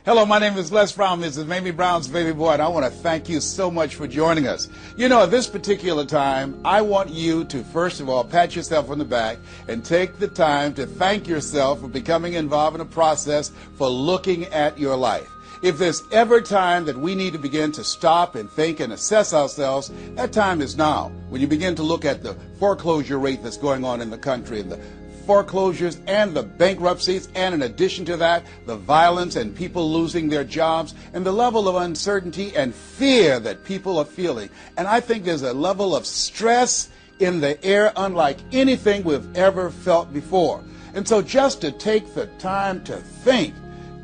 Hello, my name is Les Brown. This is Mamie Brown's baby boy, and I want to thank you so much for joining us. You know, at this particular time, I want you to, first of all, pat yourself on the back and take the time to thank yourself for becoming involved in a process for looking at your life. If there's ever time that we need to begin to stop and think and assess ourselves, that time is now. When you begin to look at the foreclosure rate that's going on in the country, and the foreclosures and the bankruptcies, and in addition to that, the violence and people losing their jobs, and the level of uncertainty and fear that people are feeling. And I think there's a level of stress in the air unlike anything we've ever felt before. And so just to take the time to think,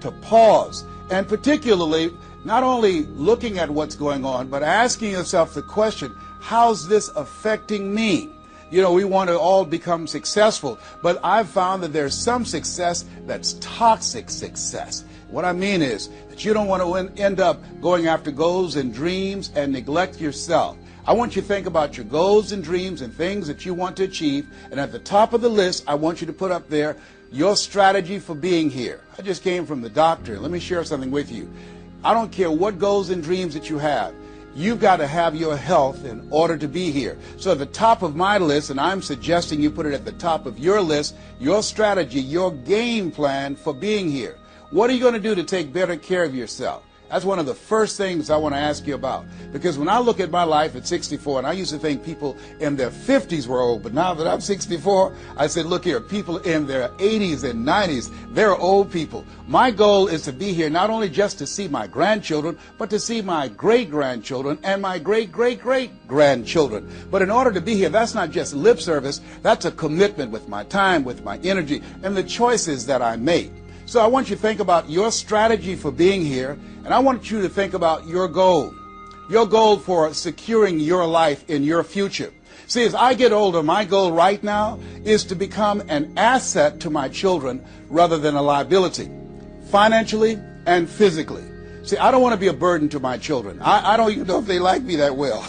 to pause, and particularly not only looking at what's going on, but asking yourself the question, how's this affecting me? You know, we want to all become successful, but I've found that there's some success that's toxic success. What I mean is that you don't want to end up going after goals and dreams and neglect yourself. I want you to think about your goals and dreams and things that you want to achieve, and at the top of the list, I want you to put up there your strategy for being here. I just came from the doctor. Let me share something with you. I don't care what goals and dreams that you have. You've got to have your health in order to be here. So at the top of my list, and I'm suggesting you put it at the top of your list, your strategy, your game plan for being here. What are you going to do to take better care of yourself? That's one of the first things I want to ask you about. Because when I look at my life at 64, and I used to think people in their 50s were old, but now that I'm 64, I said, look here, people in their 80s and 90s, they're old people. My goal is to be here not only just to see my grandchildren, but to see my great-grandchildren and my great-great-great-grandchildren. But in order to be here, that's not just lip service, that's a commitment with my time, with my energy, and the choices that I make. So I want you to think about your strategy for being here, and I want you to think about your goal for securing your life in your future. See, as I get older, my goal right now is to become an asset to my children rather than a liability, financially and physically. See, I don't want to be a burden to my children. I don't even know if they like me that well.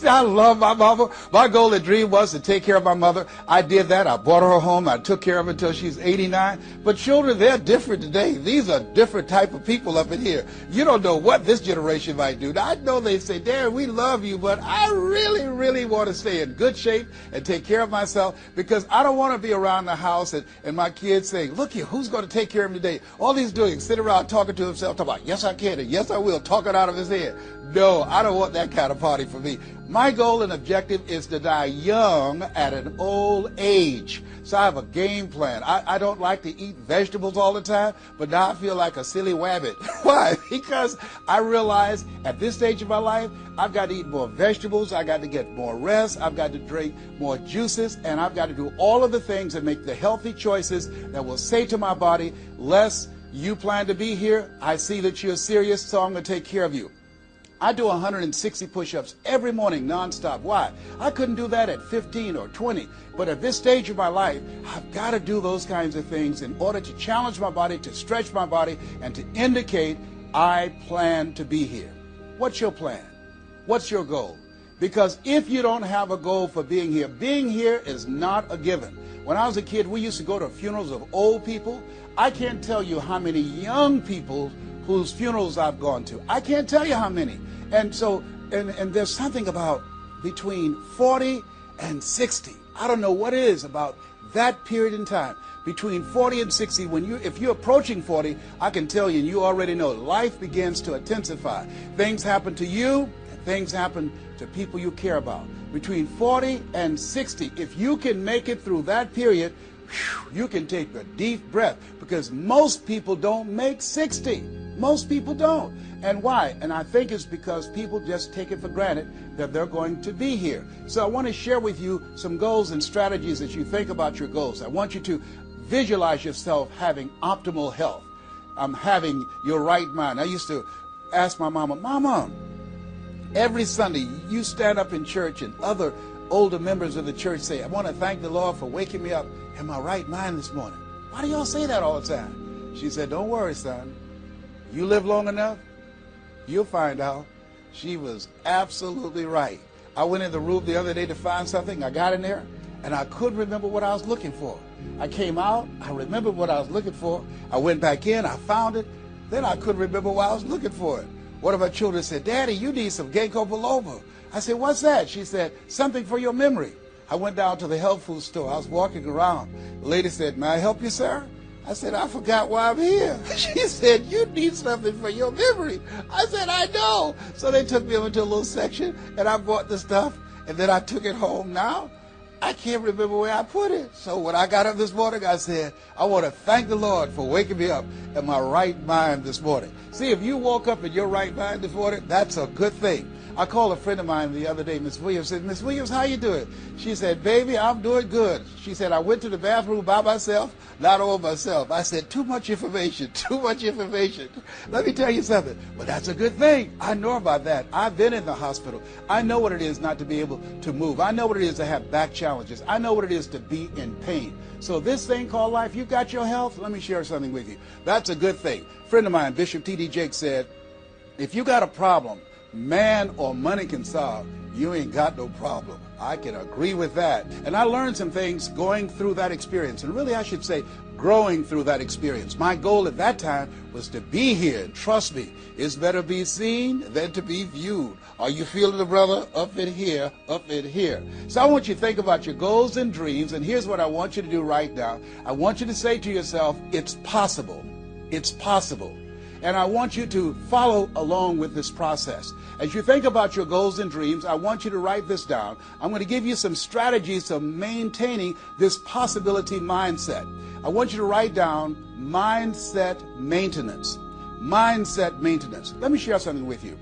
I love my mama. My goal and dream was to take care of my mother. I did that. I brought her home. I took care of her until she's 89. But children, they're different today. These are different type of people up in here. You don't know what this generation might do. Now, I know they say, Dad, we love you, but I really, really want to stay in good shape and take care of myself because I don't want to be around the house and my kids saying, look here, who's going to take care of him today? All he's doing is sitting around talking to himself, talking about, yes, I can, and yes, I will, talking out of his head. No, I don't want that kind of party for me. My goal and objective is to die young at an old age. So I have a game plan. I don't like to eat vegetables all the time, but now I feel like a silly wabbit. Why? Because I realize at this stage of my life, I've got to eat more vegetables, I've got to get more rest, I've got to drink more juices, and I've got to do all of the things that make the healthy choices that will say to my body, Les, you plan to be here, I see that you're serious, so I'm going to take care of you. I do 160 push-ups every morning nonstop. Why? I couldn't do that at 15 or 20. But at this stage of my life, I've got to do those kinds of things in order to challenge my body, to stretch my body, and to indicate I plan to be here. What's your plan? What's your goal? Because if you don't have a goal for being here is not a given. When I was a kid, we used to go to funerals of old people. I can't tell you how many young people whose funerals I've gone to. I can't tell you how many. And so, and there's something about between 40 and 60. I don't know what it is about that period in time. Between 40 and 60, if you're approaching 40, I can tell you, and you already know, life begins to intensify. Things happen to you, and things happen to people you care about. Between 40 and 60, if you can make it through that period, you can take a deep breath, because most people don't make 60. Most people don't. And why? And I think it's because people just take it for granted that they're going to be here. So I want to share with you some goals and strategies as you think about your goals. I want you to visualize yourself having optimal health. Having your right mind. I used to ask my mama, Mama, every Sunday you stand up in church and other older members of the church say, I want to thank the Lord for waking me up in my right mind this morning. Why do y'all say that all the time? She said, don't worry, son. You live long enough, you'll find out. She was absolutely right. I went in the room the other day to find something. I got in there, and I couldn't remember what I was looking for. I came out, I remembered what I was looking for. I went back in, I found it. Then I couldn't remember why I was looking for it. One of my children said, "Daddy, you need some ginkgo biloba." I said, "What's that?" She said, "Something for your memory." I went down to the health food store. I was walking around. The lady said, "May I help you, sir?" I said, "I forgot why I'm here." She said, "You need something for your memory." I said, "I know." So they took me over to a little section, and I bought the stuff, and then I took it home. Now, I can't remember where I put it. So when I got up this morning, I said, I want to thank the Lord for waking me up in my right mind this morning. See, if you woke up in your right mind this morning, that's a good thing. I called a friend of mine the other day, Miss Williams, said, "Miss Williams, how you doing?" She said, "Baby, I'm doing good." She said, "I went to the bathroom by myself, not all myself." I said, "Too much information, too much information." Let me tell you something, but that's a good thing. I know about that. I've been in the hospital. I know what it is not to be able to move. I know what it is to have back challenges. I know what it is to be in pain. So this thing called life, you got your health? Let me share something with you. That's a good thing. A friend of mine, Bishop T.D. Jakes, said, if you got a problem man or money can solve, you ain't got no problem. I can agree with that. And I learned some things going through that experience. And really, I should say, growing through that experience. My goal at that time was to be here. And trust me, it's better be seen than to be viewed. Are you feeling the brother? Up in here, up in here. So I want you to think about your goals and dreams. And here's what I want you to do right now. I want you to say to yourself, it's possible. It's possible. And I want you to follow along with this process. As you think about your goals and dreams, I want you to write this down. I'm going to give you some strategies to maintaining this possibility mindset. I want you to write down mindset maintenance. Mindset maintenance. Let me share something with you.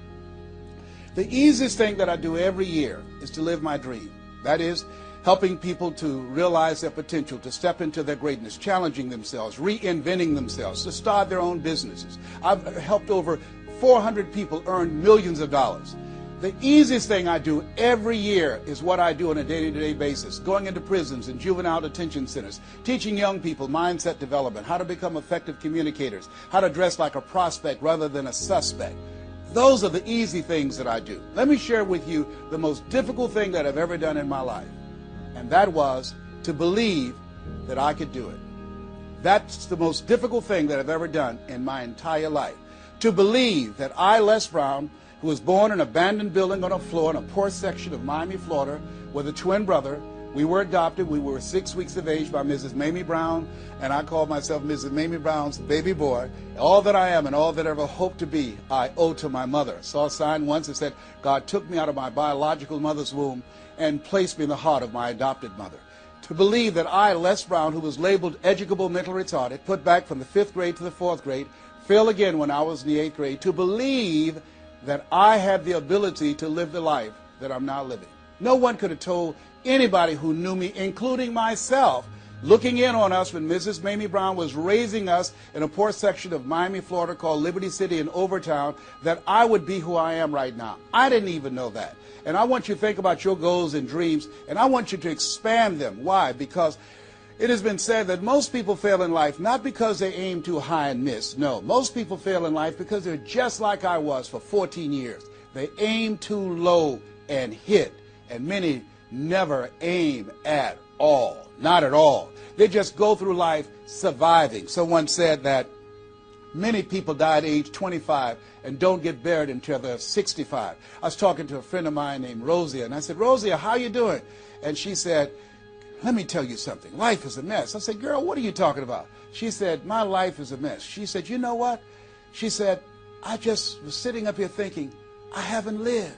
The easiest thing that I do every year is to live my dream. That is, helping people to realize their potential, to step into their greatness, challenging themselves, reinventing themselves, to start their own businesses. I've helped over 400 people earn millions of dollars. The easiest thing I do every year is what I do on a day-to-day basis, going into prisons and juvenile detention centers, teaching young people mindset development, how to become effective communicators, how to dress like a prospect rather than a suspect. Those are the easy things that I do. Let me share with you the most difficult thing that I've ever done in my life. And that was to believe that I could do it. That's the most difficult thing that I've ever done in my entire life. To believe that I, Les Brown, who was born in an abandoned building on a floor in a poor section of Miami, Florida, with a twin brother. We were adopted. We were 6 weeks of age by Mrs. Mamie Brown, and I call myself Mrs. Mamie Brown's baby boy. All that I am and all that I ever hope to be, I owe to my mother. I saw a sign once that said, God took me out of my biological mother's womb and placed me in the heart of my adopted mother. To believe that I, Les Brown, who was labeled educable mental retarded, put back from the 5th grade to the 4th grade, failed again when I was in the 8th grade, to believe that I had the ability to live the life that I'm now living. No one could have told anybody who knew me, including myself, looking in on us when Mrs. Mamie Brown was raising us in a poor section of Miami, Florida called Liberty City in Overtown, that I would be who I am right now. I didn't even know that. And I want you to think about your goals and dreams, and I want you to expand them. Why? Because it has been said that most people fail in life not because they aim too high and miss. No, most people fail in life because they're just like I was for 14 years. They aim too low and hit, and many never aim at all. Not at all. They just go through life surviving. Someone said that many people die at age 25 and don't get buried until they're 65. I was talking to a friend of mine named Rosia, and I said, Rosia, how you doing? And she said, let me tell you something. Life is a mess. I said, girl, what are you talking about? She said, my life is a mess. She said, you know what? She said, I just was sitting up here thinking, I haven't lived.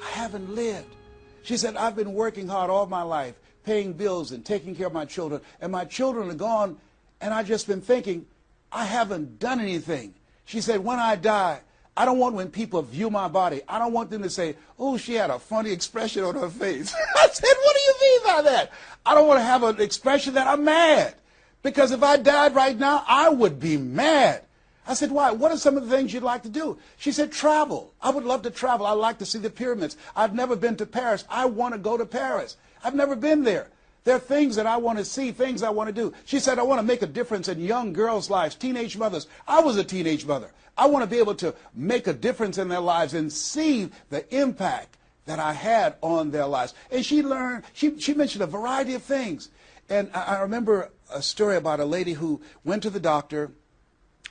I haven't lived. She said, I've been working hard all my life, paying bills and taking care of my children, and my children are gone, and I've just been thinking, I haven't done anything. She said, when I die, I don't want when people view my body, I don't want them to say, oh, she had a funny expression on her face. I said, what do you mean by that? I don't want to have an expression that I'm mad. Because if I died right now, I would be mad. I said, why? What are some of the things you'd like to do? She said, travel. I would love to travel. I'd like to see the pyramids. I've never been to Paris. I want to go to Paris. I've never been there. There are things that I want to see, things I want to do. She said, I want to make a difference in young girls' lives, teenage mothers. I was a teenage mother. I want to be able to make a difference in their lives and see the impact that I had on their lives. And she mentioned a variety of things. And I remember a story about a lady who went to the doctor,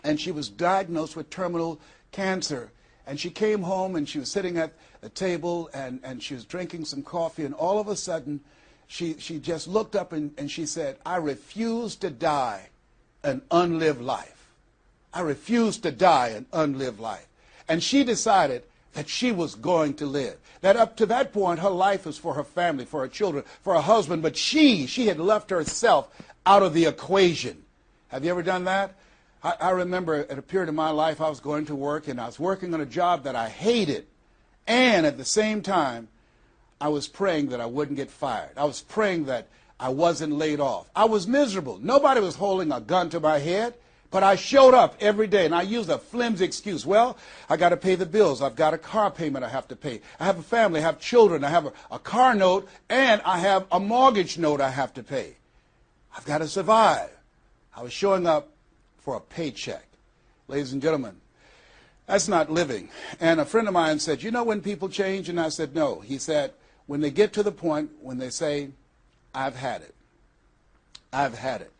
and she was diagnosed with terminal cancer. And she came home, and she was sitting at a table, and she was drinking some coffee, and all of a sudden, she just looked up and she said, "I refuse to die an unlived life. I refuse to die an unlived life." And she decided that she was going to live. That up to that point, her life was for her family, for her children, for her husband, but she had left herself out of the equation. Have you ever done that? I remember at a period of my life, I was going to work, and I was working on a job that I hated. And at the same time, I was praying that I wouldn't get fired. I was praying that I wasn't laid off. I was miserable. Nobody was holding a gun to my head. But I showed up every day, and I used a flimsy excuse. Well, I got to pay the bills. I've got a car payment I have to pay. I have a family. I have children. I have a car note, and I have a mortgage note I have to pay. I've got to survive. I was showing up for a paycheck. Ladies and gentlemen, that's not living. And a friend of mine said, "You know when people change?" And I said, "No." He said, "When they get to the point when they say, 'I've had it. I've had it.'"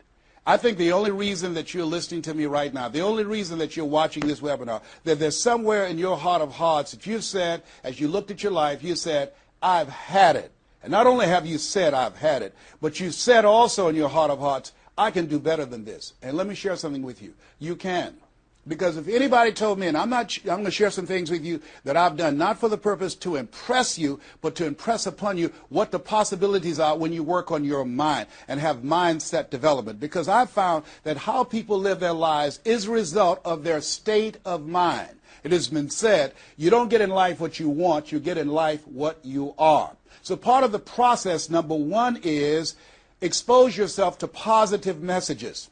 I think the only reason that you're listening to me right now, the only reason that you're watching this webinar, that there's somewhere in your heart of hearts that you've said, as you looked at your life, you said, "I've had it." And not only have you said, "I've had it," but you said also in your heart of hearts, "I can do better than this." And let me share something with you. You can. Because if anybody told me, and I'm going to share some things with you that I've done, not for the purpose to impress you, but to impress upon you what the possibilities are when you work on your mind and have mindset development. Because I've found that how people live their lives is a result of their state of mind. It has been said, you don't get in life what you want, you get in life what you are. So part of the process, number one, is expose yourself to positive messages.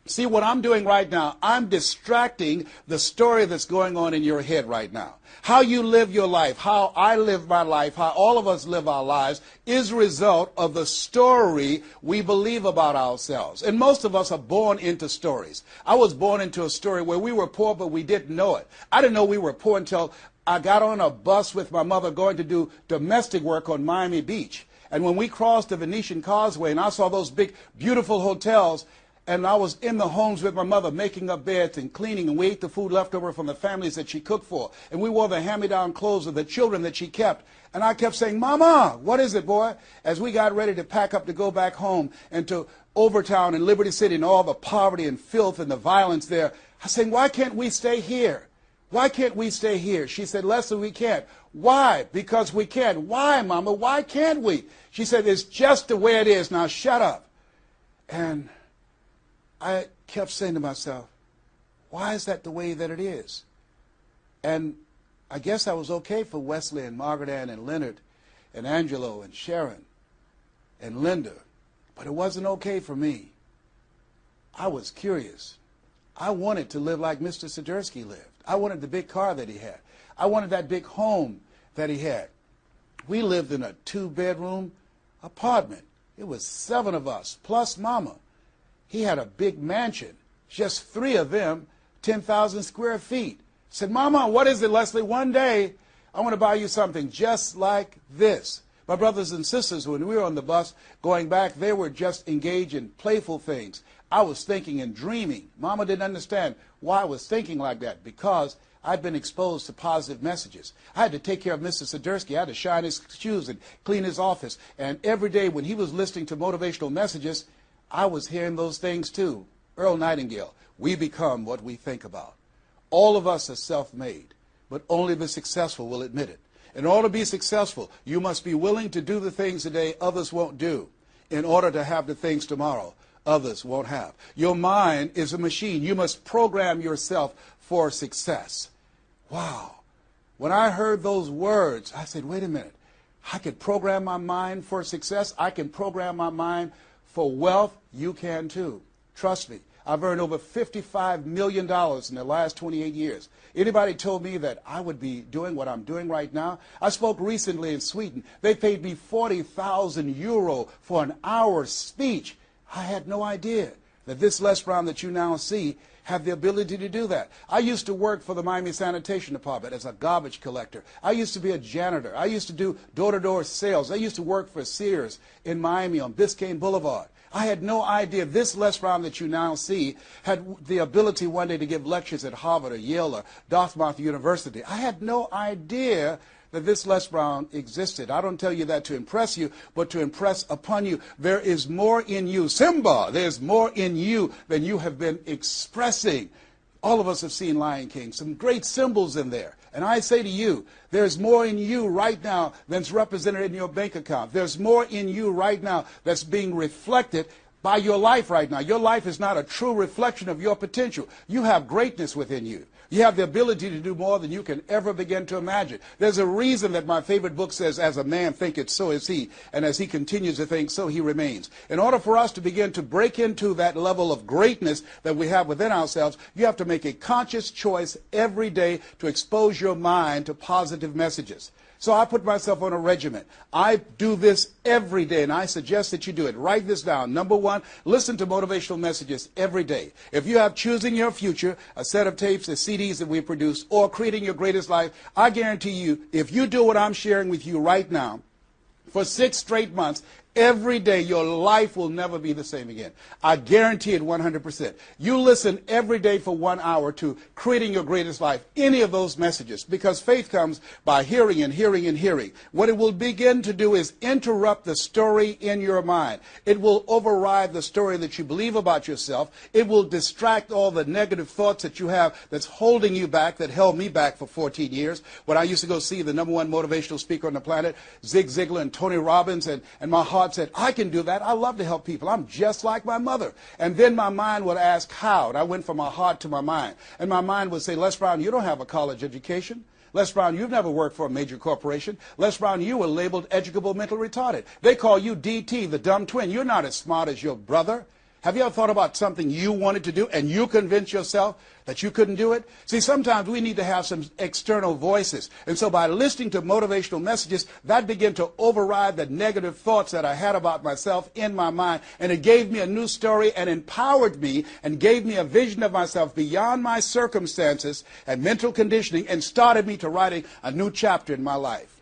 See, what I'm doing right now, I'm distracting the story that's going on in your head right now. How you live your life, how I live my life, how all of us live our lives is a result of the story we believe about ourselves. And most of us are born into stories. I was born into a story where we were poor, but we didn't know it. I didn't know we were poor until I got on a bus with my mother going to do domestic work on Miami Beach. And when we crossed the Venetian Causeway and I saw those big, beautiful hotels, and I was in the homes with my mother making up beds and cleaning, and we ate the food left over from the families that she cooked for. And we wore the hand-me-down clothes of the children that she kept. And I kept saying, "Mama, what is it, boy?" As we got ready to pack up to go back home and to Overtown and Liberty City and all the poverty and filth and the violence there, I said, "Why can't we stay here? Why can't we stay here?" She said, "Leslie, we can't." "Why?" "Because we can." "Why, Mama? Why can't we?" She said, "It's just the way it is. Now shut up." And I kept saying to myself, why is that the way that it is? And I guess I was okay for Wesley and Margaret Ann and Leonard and Angelo and Sharon and Linda, but it wasn't okay for me. I was curious. I wanted to live like Mr. Sidursky lived. I wanted the big car that he had. I wanted that big home that he had. We lived in a 2-bedroom apartment. It was 7 of us, plus Mama. He had a big mansion, just 3 of them, 10,000 square feet. I said, "Mama, what is it, Leslie? One day, I want to buy you something just like this." My brothers and sisters, when we were on the bus going back, they were just engaged in playful things. I was thinking and dreaming. Mama didn't understand why I was thinking like that, because I'd been exposed to positive messages. I had to take care of Mr. Sidursky. I had to shine his shoes and clean his office. And every day when he was listening to motivational messages, I was hearing those things too. Earl Nightingale, we become what we think about. All of us are self-made, but only the successful will admit it. In order to be successful, you must be willing to do the things today others won't do in order to have the things tomorrow others won't have. Your mind is a machine. You must program yourself for success. Wow. When I heard those words, I said, wait a minute. I could program my mind for success. I can program my mind for wealth. You can too. Trust me. I've earned over $55 million in the last 28 years. Anybody told me that I would be doing what I'm doing right now? I spoke recently in Sweden. They paid me 40,000 euro for an hour's speech. I had no idea that this Les Brown that you now see have the ability to do that. I used to work for the Miami Sanitation Department as a garbage collector. I used to be a janitor. I used to do door-to-door sales. I used to work for Sears in Miami on Biscayne Boulevard. I had no idea this Les Brown that you now see had the ability one day to give lectures at Harvard or Yale or Dartmouth University. I had no idea that this Les Brown existed. I don't tell you that to impress you, but to impress upon you. There is more in you. Simba, there's more in you than you have been expressing. All of us have seen Lion King, some great symbols in there. And I say to you, there's more in you right now than's represented in your bank account. There's more in you right now that's being reflected by your life right now. Your life is not a true reflection of your potential. You have greatness within you. You have the ability to do more than you can ever begin to imagine. There's a reason that my favorite book says, as a man thinketh, so is he. And as he continues to think, so he remains. In order for us to begin to break into that level of greatness that we have within ourselves, you have to make a conscious choice every day to expose your mind to positive messages. So I put myself on a regimen. I do this every day, and I suggest that you do it. Write this down. Number one, listen to motivational messages every day. If you have Choosing Your Future, a set of tapes, the CDs that we produce, or Creating Your Greatest Life, I guarantee you, if you do what I'm sharing with you right now, for 6 straight months, every day, your life will never be the same again. I guarantee it 100%. You listen every day for 1 hour to Creating Your Greatest Life, any of those messages, because faith comes by hearing and hearing and hearing. What it will begin to do is interrupt the story in your mind. It will override the story that you believe about yourself. It will distract all the negative thoughts that you have that's holding you back, that held me back for 14 years. When I used to go see the #1 motivational speaker on the planet, Zig Ziglar and Tony Robbins, and my heart said, I can do that. I love to help people. I'm just like my mother. And then my mind would ask how. And I went from my heart to my mind. And my mind would say, Les Brown, you don't have a college education. Les Brown, you've never worked for a major corporation. Les Brown, you were labeled educable mental retarded. They call you DT, the dumb twin. You're not as smart as your brother. Have you ever thought about something you wanted to do and you convinced yourself that you couldn't do it? See, sometimes we need to have some external voices. And so by listening to motivational messages, that began to override the negative thoughts that I had about myself in my mind. And it gave me a new story and empowered me and gave me a vision of myself beyond my circumstances and mental conditioning and started me to writing a new chapter in my life.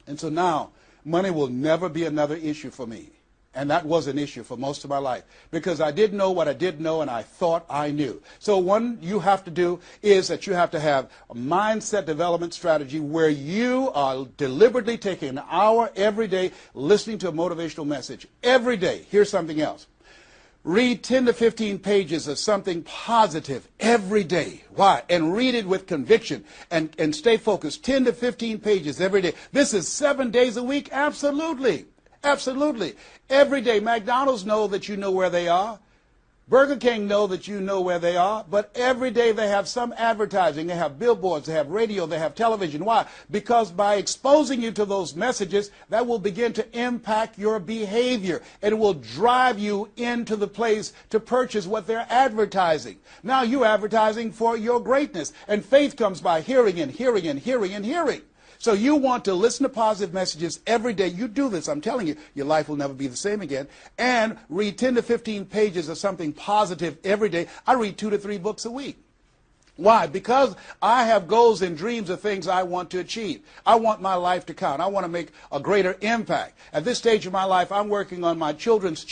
And so now, money will never be another issue for me. And that was an issue for most of my life because I didn't know what I didn't know and I thought I knew. So one you have to do is that you have to have a mindset development strategy where you are deliberately taking an hour every day listening to a motivational message. Every day. Here's something else. Read 10 to 15 pages of something positive every day. Why? And read it with conviction and stay focused. 10 to 15 pages every day. This is 7 days a week? Absolutely. Absolutely. Every day, McDonald's know that you know where they are. Burger King know that you know where they are. But every day they have some advertising. They have billboards, they have radio, they have television. Why? Because by exposing you to those messages, that will begin to impact your behavior. And it will drive you into the place to purchase what they're advertising. Now you're advertising for your greatness. And faith comes by hearing and hearing and hearing and hearing. So you want to listen to positive messages every day. You do this, I'm telling you, your life will never be the same again. And read 10 to 15 pages of something positive every day. I read 2 to 3 books a week. Why? Because I have goals and dreams of things I want to achieve. I want my life to count. I want to make a greater impact. At this stage of my life, I'm working on my children's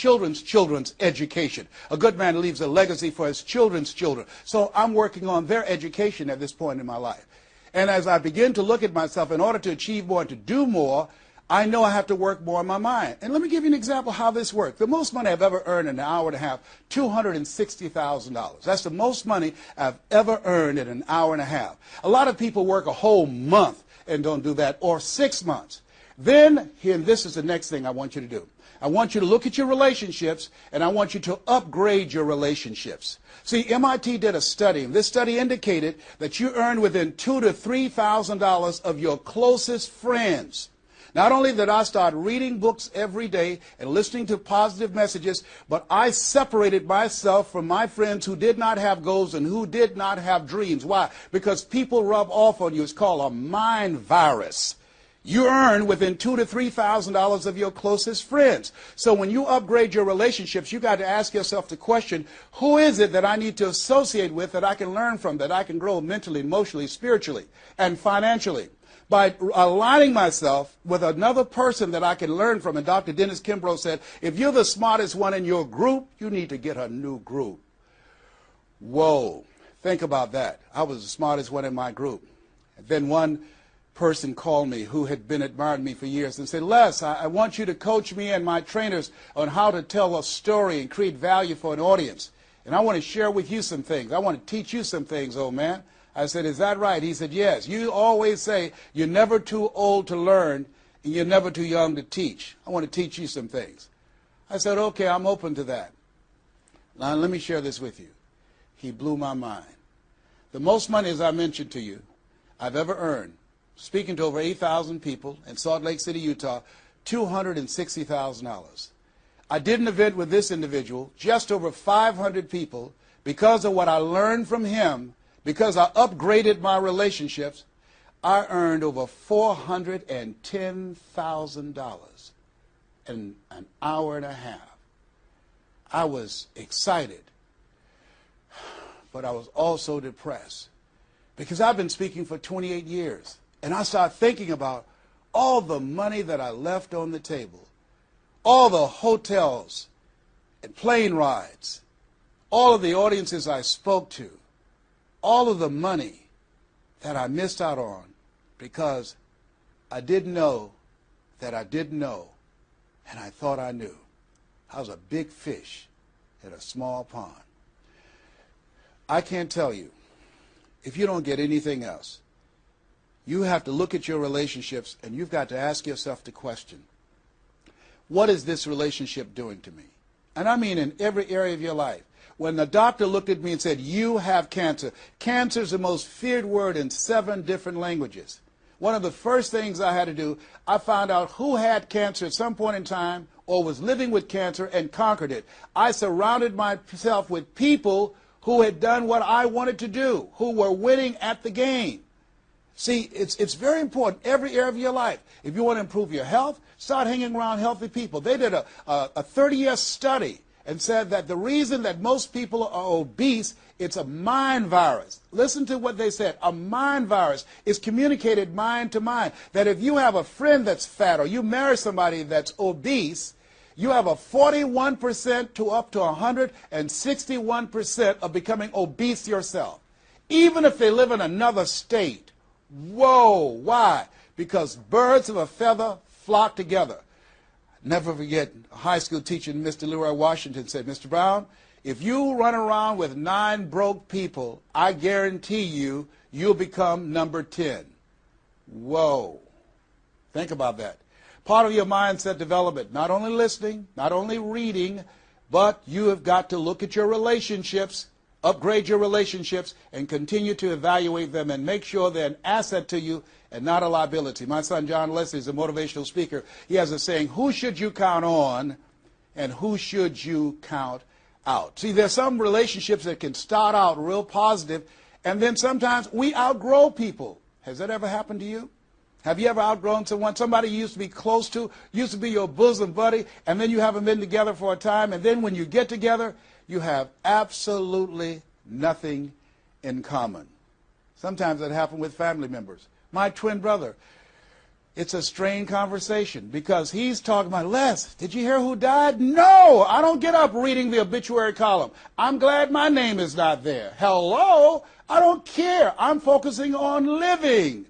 education. A good man leaves a legacy for his children's children. So I'm working on their education at this point in my life. And as I begin to look at myself, in order to achieve more and to do more, I know I have to work more on my mind. And let me give you an example how this works. The most money I've ever earned in an hour and a half, $260,000. That's the most money I've ever earned in an hour and a half. A lot of people work a whole month and don't do that, or 6 months. Then, and this is the next thing I want you to do. I want you to look at your relationships, and I want you to upgrade your relationships. See, MIT did a study, and this study indicated that you earn within $2,000 to $3,000 of your closest friends. Not only did I start reading books every day and listening to positive messages, but I separated myself from my friends who did not have goals and who did not have dreams. Why? Because people rub off on you. It's called a mind virus. You earn within $2,000 to $3,000 of your closest friends. So when you upgrade your relationships, you got to ask yourself the question, who is it that I need to associate with, that I can learn from, that I can grow mentally, emotionally, spiritually, and financially? By aligning myself with another person that I can learn from. And Dr. Dennis Kimbrough said, if you're the smartest one in your group, you need to get a new group. Whoa, think about that. I was the smartest one in my group. And then one person called me who had been admiring me for years and said, Les, I want you to coach me and my trainers on how to tell a story and create value for an audience. And I want to share with you some things. I want to teach you some things, old man. I said, is that right? He said, yes. You always say you're never too old to learn and you're never too young to teach. I want to teach you some things. I said, okay, I'm open to that. Now, let me share this with you. He blew my mind. The most money, as I mentioned to you, I've ever earned, speaking to over 8,000 people in Salt Lake City, Utah, $260,000. I did an event with this individual, just over 500 people, because of what I learned from him. Because I upgraded my relationships, I earned over $410,000 in an hour and a half. I was excited, but I was also depressed because I've been speaking for 28 years. And I started thinking about all the money that I left on the table, all the hotels and plane rides, all of the audiences I spoke to, all of the money that I missed out on because I didn't know that I didn't know, and I thought I knew. I was a big fish in a small pond. I can't tell you, if you don't get anything else, you have to look at your relationships and you've got to ask yourself the question, what is this relationship doing to me? And I mean in every area of your life. When the doctor looked at me and said, you have cancer. Cancer is the most feared word in 7 different languages. One of the first things I had to do, I found out who had cancer at some point in time or was living with cancer and conquered it. I surrounded myself with people who had done what I wanted to do, who were winning at the game. See, it's very important, every area of your life. If you want to improve your health, start hanging around healthy people. They did a 30-year study and said that the reason that most people are obese, it's a mind virus. Listen to what they said. A mind virus is communicated mind to mind. That if you have a friend that's fat or you marry somebody that's obese, you have a 41% to up to 161% of becoming obese yourself. Even if they live in another state. Whoa, why? Because birds of a feather flock together. Never forget, a high school teacher, Mr. Leroy Washington, said, Mr. Brown, if you run around with 9 broke people, I guarantee you, you'll become number 10. Whoa. Think about that. Part of your mindset development, not only listening, not only reading, but you have got to look at your relationships, upgrade your relationships, and continue to evaluate them and make sure they're an asset to you and not a liability. My son John Leslie is a motivational speaker. He has a saying, who should you count on and who should you count out? See, there's some relationships that can start out real positive, and then sometimes we outgrow people. Has that ever happened to you? Have you ever outgrown someone? Somebody you used to be close to, used to be your bosom buddy, and then you haven't been together for a time, and then when you get together, you have absolutely nothing in common. Sometimes that happens with family members. My twin brother, it's a strained conversation because he's talking about, Les, did you hear who died? No, I don't get up reading the obituary column. I'm glad my name is not there. Hello, I don't care. I'm focusing on living.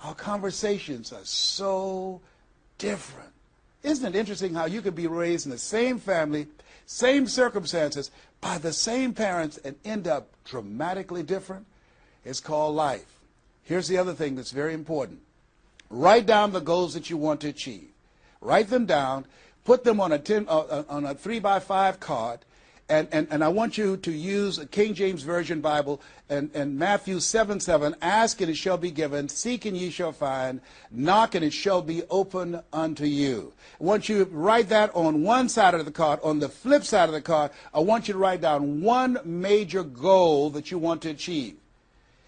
Our conversations are so different. Isn't it interesting how you could be raised in the same family, same circumstances, by the same parents and end up dramatically different? It's called life. Here's the other thing that's very important. Write down the goals that you want to achieve. Write them down. Put them on a 3x5 card. And I want you to use a King James Version Bible and Matthew 7:7. Ask and it shall be given. Seek and ye shall find. Knock and it shall be open unto you. I want you to write that on one side of the card. On the flip side of the card, I want you to write down one major goal that you want to achieve.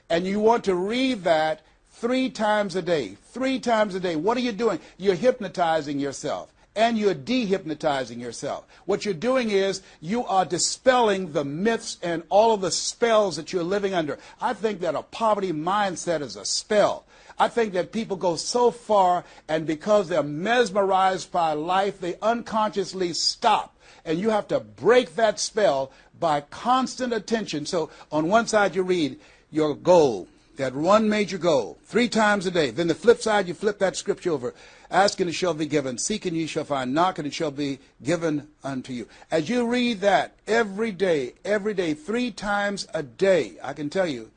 And you want to read that 3 times a day. 3 times a day. What are you doing? You're hypnotizing yourself. And you're dehypnotizing yourself. What you're doing is you are dispelling the myths and all of the spells that you're living under. I think that a poverty mindset is a spell. I think that people go so far, and because they're mesmerized by life, they unconsciously stop. And you have to break that spell by constant attention. So on one side you read your goal, that one major goal, 3 times a day. Then the flip side, you flip that scripture over. Ask and it shall be given. Seek and ye shall find. Knock and it shall be given unto you. As you read that every day, 3 times a day, I can tell you,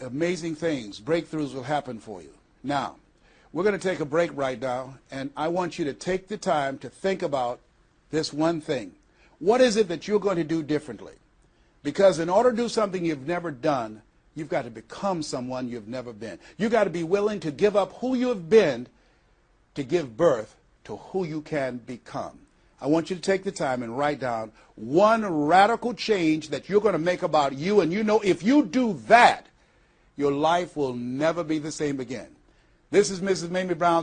amazing things, breakthroughs will happen for you. Now, we're going to take a break right now, and I want you to take the time to think about this one thing. What is it that you're going to do differently? Because in order to do something you've never done, you've got to become someone you've never been. You've got to be willing to give up who you have been to give birth to who you can become. I want you to take the time and write down one radical change that you're going to make about you, and you know if you do that, your life will never be the same again. This is Mrs. Mamie Brown.